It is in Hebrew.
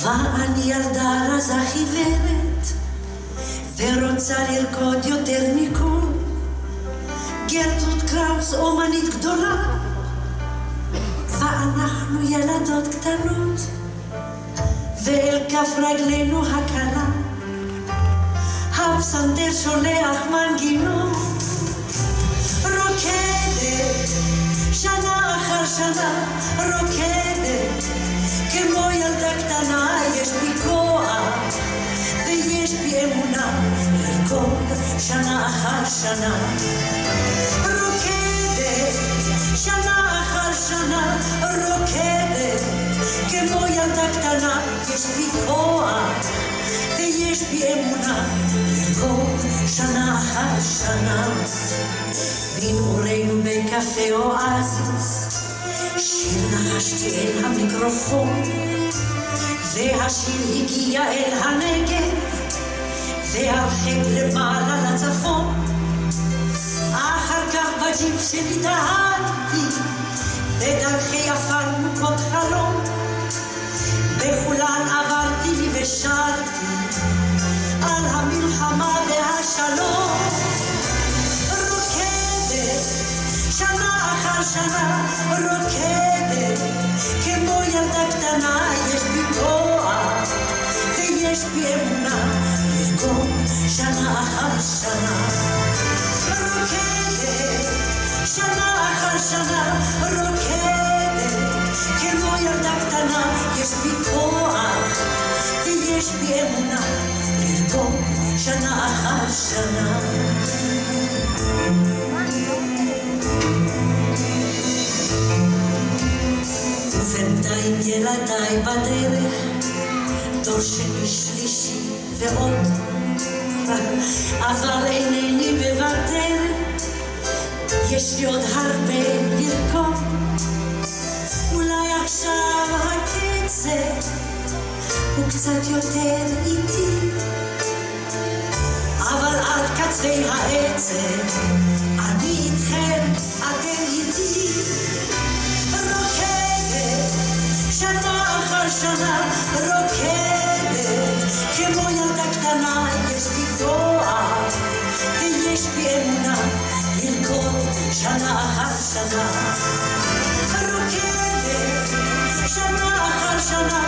ואני ילדה רזה חיוורת, ורוצה לרקוד יותר מכל. גרטרוד קראוס אומנית גדולה, ואנחנו ילדות קטנות, ואל כף רגלינו הקלה הפסנתר שולח מנגינות. רוקדת שנה אחר שנה, רוקדת כמו ילדה קטנה. יש בי כוח ויש בי אמונה לרקוד שנה אחר שנה. רוקדת שנה אחר שנה, רוקדת כמו ילדה קטנה. יש בי כוח ויש בי אמונה לרקוד שנה אחר שנה. בנעורינו בקפה אואזיס שיר נחשתי אל המיקרופון, והשיר הגיע אל הנגב והרחק למעלה לצפון. אחר כך בג'יפ שלי דהרתי בדרכי עפר מוכות חלום, בכולן עברתי לי ושרתי על המלחמה והשלום. רוקדת שנה אחר שנה, רוקדת כמו ילדה קטנה. יש בי כוח ויש בי אמונה לרקוד שנה אחר שנה. רוקדת שנה אחר שנה, רוקדת כמו ילדה קטנה. יש בי כוח ויש בי אמונה לרקוד שנה אחר שנה. ובינתיים ילדיי בדרך, דור שני שלישי ועוד, אבל אינני מוותרת. יש לי עוד הרבה לרקוד. אולי עכשיו הקצב הוא קצת יותר איטי, אבל עד קצווי העצב אני איתכם, אתם איתי. רוקדת שנה אחר שנה, רוקדת כמו ילדה קטנה. יש בי כוח ויש בי אמונה לרקוד שנה אחר שנה. רוקדת שנה אחר שנה,